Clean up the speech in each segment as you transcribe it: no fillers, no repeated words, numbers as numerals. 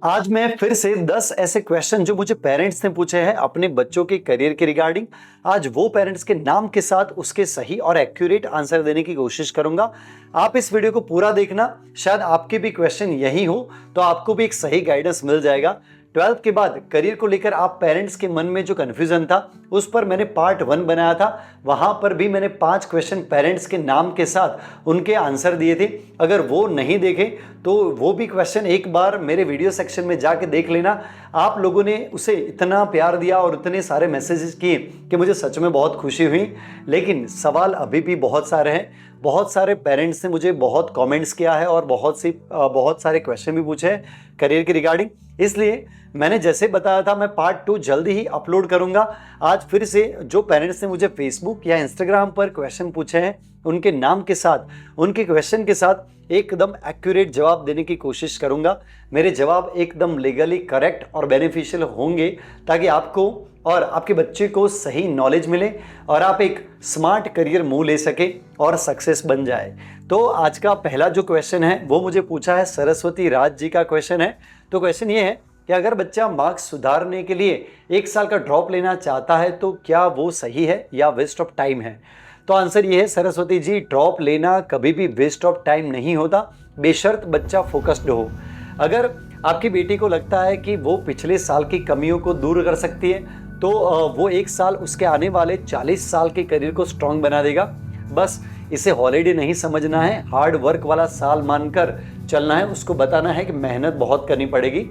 आज मैं फिर से 10 ऐसे क्वेश्चन जो मुझे पेरेंट्स ने पूछे हैं अपने बच्चों के करियर के रिगार्डिंग, आज वो पेरेंट्स के नाम के साथ उसके सही और एक्यूरेट आंसर देने की कोशिश करूंगा। आप इस वीडियो को पूरा देखना, शायद आपके भी क्वेश्चन यही हो तो आपको भी एक सही गाइडेंस मिल जाएगा। 12th के बाद करियर को लेकर आप पेरेंट्स के मन में जो कंफ्यूजन था उस पर मैंने पार्ट 1 बनाया था। वहां पर भी मैंने 5 क्वेश्चन पेरेंट्स के नाम के साथ उनके आंसर दिए थे। अगर वो नहीं देखे तो वो भी क्वेश्चन एक बार मेरे वीडियो सेक्शन में जाके देख लेना। आप लोगों ने उसे इतना प्यार दिया और इतने सारे मैसेजेस किए कि मुझे सच में बहुत खुशी हुई। लेकिन सवाल अभी भी बहुत सारे हैं। बहुत सारे पेरेंट्स ने मुझे बहुत कमेंट्स किया है और बहुत सारे क्वेश्चन भी पूछे हैं करियर के रिगार्डिंग। इसलिए मैंने जैसे बताया था मैं पार्ट 2 जल्दी ही अपलोड करूंगा। आज फिर से जो पेरेंट्स ने मुझे फेसबुक या इंस्टाग्राम पर क्वेश्चन पूछे हैं उनके नाम के साथ, उनके क्वेश्चन के साथ एकदम एक्यूरेट जवाब देने की कोशिश करूंगा। मेरे जवाब एकदम लीगली करेक्ट और बेनिफिशियल होंगे ताकि आपको और आपके बच्चे को सही नॉलेज मिले और आप एक स्मार्ट करियर मूव ले सके और सक्सेस बन जाए। तो आज का पहला जो क्वेश्चन है वो मुझे पूछा है सरस्वती राज जी का क्वेश्चन है। तो क्वेश्चन ये है कि अगर बच्चा मार्क्स सुधारने के लिए 1 साल का ड्रॉप लेना चाहता है तो क्या वो सही है या वेस्ट ऑफ टाइम है? तो आंसर ये है सरस्वती जी, ड्रॉप लेना कभी भी वेस्ट ऑफ टाइम नहीं होता, बेशर्त बच्चा फोकस्ड हो। अगर आपकी बेटी को लगता है कि वो पिछले साल की कमियों को दूर कर सकती है तो वो 1 साल उसके आने वाले 40 साल के करियर को स्ट्रांग बना देगा। बस इसे हॉलीडे नहीं समझना है, हार्ड वर्क वाला साल मानकर चलना है। उसको बताना है कि मेहनत बहुत करनी पड़ेगी।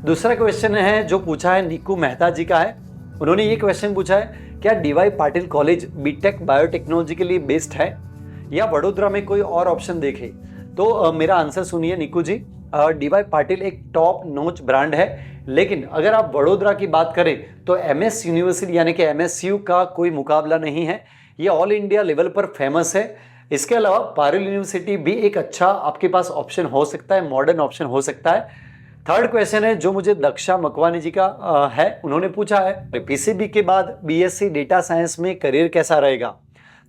दूसरा क्वेश्चन है जो पूछा है निकू मेहता जी का है। उन्होंने ये क्वेश्चन पूछा है, क्या DY Patil college BTech biotechnology के लिए बेस्ट है या वडोदरा में कोई और ऑप्शन देखे? तो मेरा आंसर सुनिए निकू जी, डीवाई पाटिल एक टॉप नॉच ब्रांड है। लेकिन अगर आप वडोदरा की बात करें तो एमएस यूनिवर्सिटी यानी कि एमएसयू का कोई मुकाबला नहीं है। ये ऑल इंडिया लेवल पर फेमस है। इसके अलावा पारुल यूनिवर्सिटी भी एक अच्छा आपके पास ऑप्शन हो सकता है, मॉडर्न ऑप्शन हो सकता है। थर्ड क्वेश्चन है जो मुझे दक्षा मकवानी जी का है। उन्होंने पूछा है पीसीबी के बाद बीएससी डेटा साइंस में करियर कैसा रहेगा?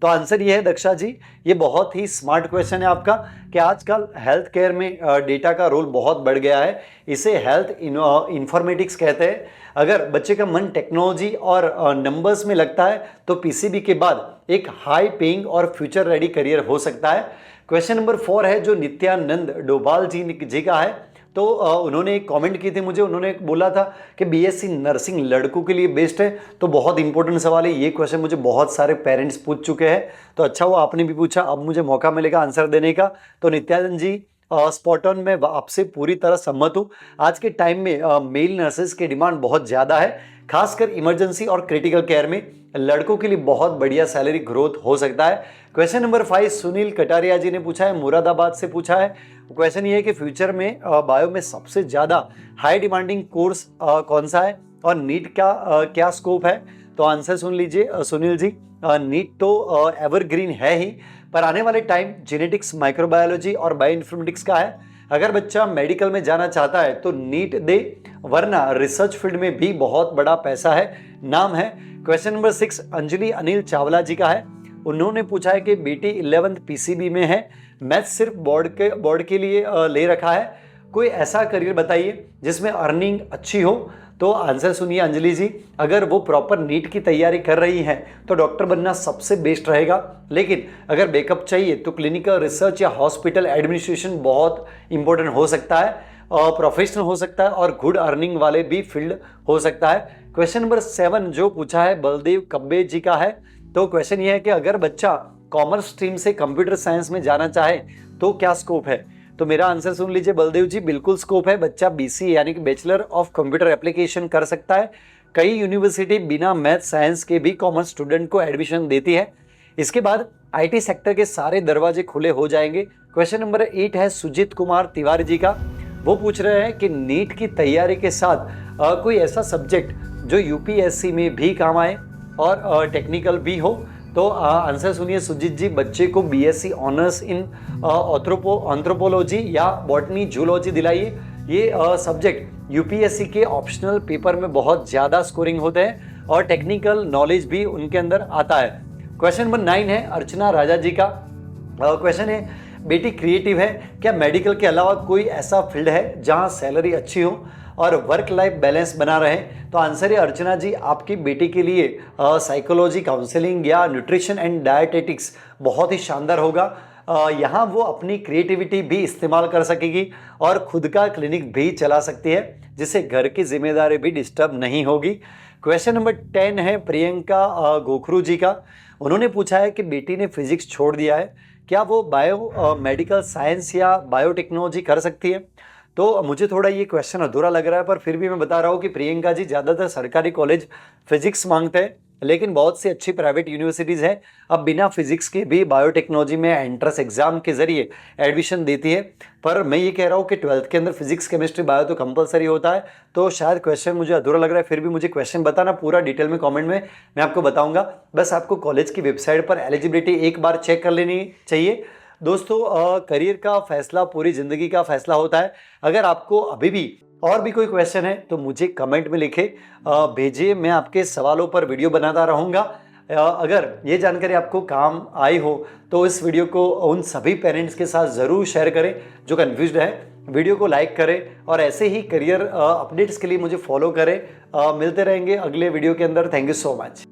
तो आंसर ये है दक्षा जी, ये बहुत ही स्मार्ट क्वेश्चन है आपका कि आजकल हेल्थ केयर में डेटा का रोल बहुत बढ़ गया है। इसे हेल्थ इंफॉर्मेटिक्स कहते हैं। अगर बच्चे का मन टेक्नोलॉजी और नंबर्स में लगता है तो पीसीबी के बाद एक हाई पेइंग और फ्यूचर रेडी करियर हो सकता है। क्वेश्चन नंबर 4 है जो नित्यानंद डोभाल जी का है। तो उन्होंने एक कमेंट की थी मुझे, उन्होंने बोला था कि बीएससी नर्सिंग लड़कों के लिए बेस्ट है। तो बहुत इंपॉर्टेंट सवाल है, ये क्वेश्चन मुझे बहुत सारे पेरेंट्स पूछ चुके हैं। तो अच्छा हुआ आपने भी पूछा, अब मुझे मौका मिलेगा आंसर देने का। तो नित्यानंद जी स्पॉट ऑन, मैं आपसे पूरी तरह सहमत हूँ। आज के टाइम में मेल नर्सेज की डिमांड बहुत ज़्यादा है, खासकर इमरजेंसी और क्रिटिकल केयर में लड़कों के लिए बहुत बढ़िया सैलरी ग्रोथ हो सकता है। क्वेश्चन नंबर 5 सुनील कटारिया जी ने पूछा है, मुरादाबाद से पूछा है। क्वेश्चन ये है कि फ्यूचर में बायो में सबसे ज़्यादा हाई डिमांडिंग कोर्स कौन सा है और नीट का क्या स्कोप है? तो आंसर सुन लीजिए सुनील जी, नीट तो एवरग्रीन है ही, पर आने वाले टाइम जेनेटिक्स, माइक्रोबायोलॉजी और बायो इन्फॉर्मेटिक्स का है। अगर बच्चा मेडिकल में जाना चाहता है तो नीट दे, वरना रिसर्च फील्ड में भी बहुत बड़ा पैसा है, नाम है। क्वेश्चन नंबर 6 अंजलि अनिल चावला जी का है। उन्होंने पूछा है कि बेटी 11th पीसीबी में है, मैथ सिर्फ बोर्ड के लिए ले रखा है, कोई ऐसा करियर बताइए जिसमें अर्निंग अच्छी हो। तो आंसर सुनिए अंजलि जी, अगर वो प्रॉपर नीट की तैयारी कर रही हैं तो डॉक्टर बनना सबसे बेस्ट रहेगा। लेकिन अगर बैकअप चाहिए तो क्लिनिकल रिसर्च या हॉस्पिटल एडमिनिस्ट्रेशन बहुत इंपॉर्टेंट हो सकता है, प्रोफेशनल हो सकता है और गुड अर्निंग वाले भी फील्ड हो सकता है। क्वेश्चन नंबर 7 जो पूछा है बलदेव कब्बे जी का है। तो क्वेश्चन ये है कि अगर बच्चा कॉमर्स स्ट्रीम से कंप्यूटर साइंस में जाना चाहे तो क्या स्कोप है? तो मेरा आंसर सुन लीजिए बलदेव जी, बिल्कुल स्कोप है। बच्चा बीसी यानी कि बैचलर ऑफ कंप्यूटर एप्लीकेशन कर सकता है। कई यूनिवर्सिटी बिना मैथ साइंस के भी कॉमर्स स्टूडेंट को एडमिशन देती है। इसके बाद आईटी सेक्टर के सारे दरवाजे खुले हो जाएंगे। क्वेश्चन नंबर 8 है सुजीत कुमार तिवारी जी का। वो पूछ रहे हैं कि नीट की तैयारी के साथ कोई ऐसा सब्जेक्ट जो यूपीएससी में भी काम आए और टेक्निकल भी हो। तो आंसर सुनिए सुजीत जी, बच्चे को बीएससी ऑनर्स इन एंथ्रोपोलॉजी या बॉटनी जूलॉजी दिलाइए। ये सब्जेक्ट यूपीएससी के ऑप्शनल पेपर में बहुत ज़्यादा स्कोरिंग होते हैं और टेक्निकल नॉलेज भी उनके अंदर आता है। क्वेश्चन नंबर 9 है अर्चना राजा जी का। क्वेश्चन है बेटी क्रिएटिव है, क्या मेडिकल के अलावा कोई ऐसा फील्ड है जहां सैलरी अच्छी हो? और वर्क लाइफ बैलेंस बना रहे, तो आंसर है अर्चना जी, आपकी बेटी के लिए साइकोलॉजी काउंसलिंग या न्यूट्रिशन एंड डायटेटिक्स बहुत ही शानदार होगा। यहाँ वो अपनी क्रिएटिविटी भी इस्तेमाल कर सकेगी और खुद का क्लिनिक भी चला सकती है, जिससे घर की जिम्मेदारी भी डिस्टर्ब नहीं होगी। क्वेश्चन नंबर 10 है प्रियंका गोखरू जी का। उन्होंने पूछा है कि बेटी ने फिजिक्स छोड़ दिया है, क्या वो बायो मेडिकल साइंस या बायोटेक्नोलॉजी कर सकती है? तो मुझे थोड़ा ये क्वेश्चन अधूरा लग रहा है, पर फिर भी मैं बता रहा हूँ कि प्रियंका जी ज़्यादातर सरकारी कॉलेज फिजिक्स मांगते हैं, लेकिन बहुत सी अच्छी प्राइवेट यूनिवर्सिटीज़ हैं अब बिना फिजिक्स के भी बायोटेक्नोलॉजी में एंट्रेंस एग्जाम के जरिए एडमिशन देती है। पर मैं ये कह रहा हूँ कि 12th के अंदर फिजिक्स केमिस्ट्री बायो तो कंपलसरी होता है, तो शायद क्वेश्चन मुझे अधूरा लग रहा है। फिर भी मुझे क्वेश्चन बताना पूरा डिटेल में कमेंट में, मैं आपको बताऊंगा। बस आपको कॉलेज की वेबसाइट पर एलिजिबिलिटी एक बार चेक कर लेनी चाहिए। दोस्तों, करियर का फैसला पूरी ज़िंदगी का फैसला होता है। अगर आपको अभी भी और भी कोई क्वेश्चन है तो मुझे कमेंट में लिखे भेजिए, मैं आपके सवालों पर वीडियो बनाता रहूँगा। अगर ये जानकारी आपको काम आई हो तो इस वीडियो को उन सभी पेरेंट्स के साथ ज़रूर शेयर करें जो कन्फ्यूज्ड है। वीडियो को लाइक करें और ऐसे ही करियर अपडेट्स के लिए मुझे फॉलो करें। मिलते रहेंगे अगले वीडियो के अंदर। Thank you so much.